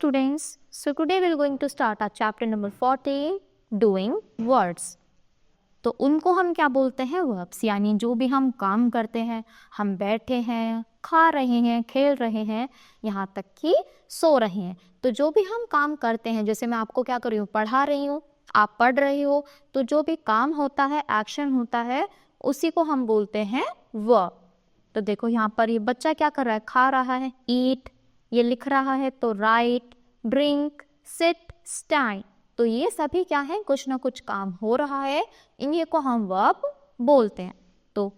students. So today we're going to start our chapter number 14, doing words. तो उनको हम क्या बोलते हैं? वर्ब्स, यानी जो भी हम काम करते हैं, हम बैठे हैं, खा रहे हैं, खेल रहे हैं, यहाँ तक कि सो रहे हैं, तो जो भी हम काम करते हैं, जैसे मैं आपको क्या कर रही हूँ, पढ़ा रही हूँ, आप पढ़ रहे हो, तो जो भी काम होता है, एक्शन होता है, उसी को हम बोलते हैं वर्ब. तो देखो यहाँ पर ये बच्चा क्या कर रहा है, खा रहा है, ईट, ये लिख रहा है तो राइट, ड्रिंक, सिट, स्टैंड. तो ये सभी क्या है, कुछ ना कुछ काम हो रहा है, इन्हीं को हम वर्ब बोलते हैं. तो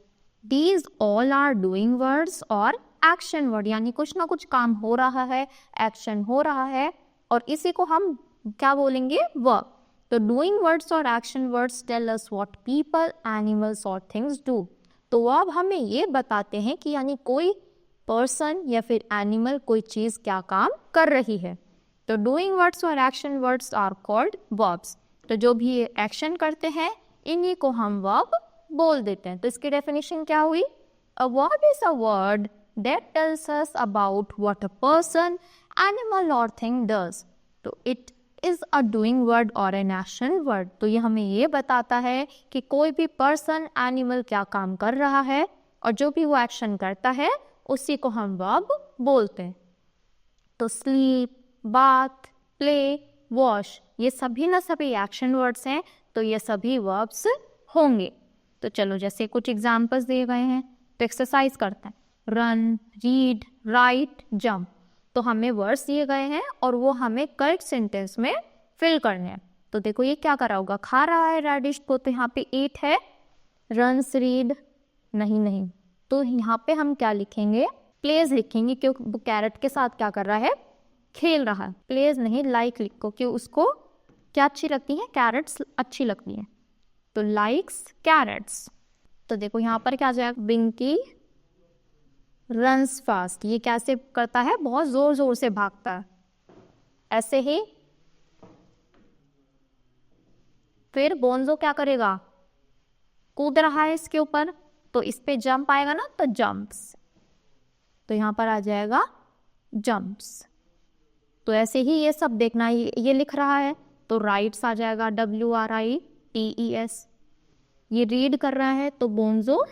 these all are doing words और एक्शन वर्ड, यानी कुछ ना कुछ काम हो रहा है, एक्शन हो रहा है, और इसी को हम क्या बोलेंगे, वर्ब. तो डूइंग वर्ड्स और action words tell us what people, animals और थिंग्स डू. तो अब हमें ये बताते हैं कि यानी कोई पर्सन या फिर एनिमल कोई चीज़ क्या काम कर रही है. तो डूइंग वर्ड्स और action words are called verbs. तो जो भी ये एक्शन करते हैं, इन्हीं को हम वर्ब बोल देते हैं. तो इसकी डेफिनेशन क्या हुई? A verb is a word that tells us about what a person, animal और थिंग डज. तो it is a doing word और एन एक्शन वर्ड. तो ये हमें ये बताता है कि कोई भी पर्सन, एनिमल क्या काम कर रहा है, और जो भी वो एक्शन करता है, उसी को हम वर्ब बोलते हैं. तो स्लीप, बाथ, प्ले, वॉश, ये सभी ना सभी एक्शन वर्ड्स हैं, तो ये सभी वर्ब्स होंगे. तो चलो, जैसे कुछ एग्जाम्पल्स दिए गए हैं, तो एक्सरसाइज करते हैं. Run, read, right, jump. तो हमें वर्ड्स दिए गए हैं और वो हमें करेक्ट सेंटेंस में फिल करने हैं. तो देखो ये क्या कर रहा होगा, खा रहा है रेडिश को, तो यहाँ पे ईट है, रन्स, रीड नहीं, तो यहाँ पे हम क्या लिखेंगे, प्लेज लिखेंगे, क्योंकि वो कैरेट के साथ क्या कर रहा है, खेल रहा है. प्लेज नहीं, लाइक लिखो, कि उसको क्या अच्छी लगती है, कैरेट्स अच्छी लगती हैं. तो लाइक्स कैरेट्स. तो देखो यहाँ पर क्या जाएगा, बिंकी रन्स फास्ट. ये कैसे करता है, बहुत जोर जोर से भागता है. ऐसे ही फिर बोन्जो क्या करेगा, कूद रहा है इसके ऊपर, तो इस पे जंप आएगा ना, तो जंप्स. तो यहाँ पर आ जाएगा जंप्स. तो ऐसे ही ये सब देखना, ये लिख रहा है तो राइट्स आ जाएगा, WRITES. ये रीड कर रहा है तो बोन्जो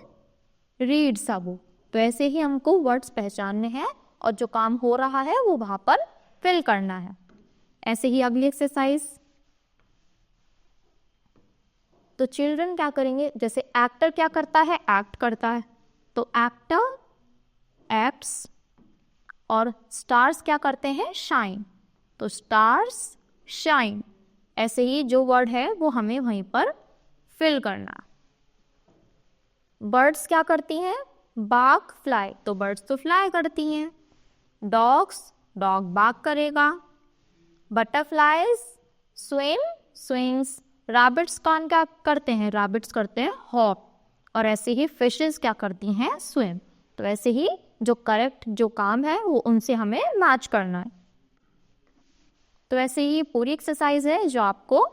रीड्स अब. तो ऐसे ही हमको वर्ड्स पहचानने हैं और जो काम हो रहा है वो वहां पर फिल करना है. ऐसे ही अगली एक्सरसाइज. तो चिल्ड्रन क्या करेंगे, जैसे एक्टर क्या करता है, एक्ट करता है, तो एक्टर एक्ट्स, और स्टार्स क्या करते हैं, शाइन, तो स्टार्स शाइन. ऐसे ही जो वर्ड है वो हमें वहीं पर फिल करना. बर्ड्स क्या करती हैं, बाग, फ्लाई, तो बर्ड्स तो फ्लाई करती हैं. डॉग्स, डॉग बाग करेगा. Butterflies swim, swings. रैबिट्स कौन क्या करते हैं, रैबिट्स करते हैं हॉप. और ऐसे ही फिशेस क्या करती हैं, स्विम. तो ऐसे ही जो करेक्ट जो काम है वो उनसे हमें मैच करना है. तो ऐसे ही पूरी एक्सरसाइज है जो आपको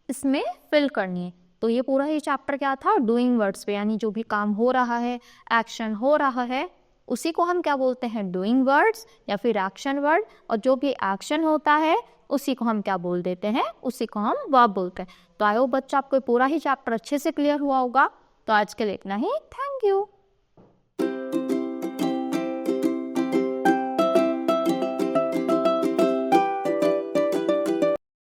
इसमें फिल करनी है. तो ये पूरा ही चैप्टर क्या था, डूइंग वर्ड्स पे, यानी जो भी काम हो रहा है, एक्शन हो रहा है, उसी को हम क्या बोलते हैं, डूइंग वर्ड्स या फिर एक्शन वर्ड. और जो भी एक्शन होता है उसी को हम क्या बोल देते हैं, उसी को हम वर्ब बोलते हैं. तो आई होप बच्चा आपको पूरा ही चैप्टर अच्छे से क्लियर हुआ होगा. तो आज के लिए इतना ही. Thank you.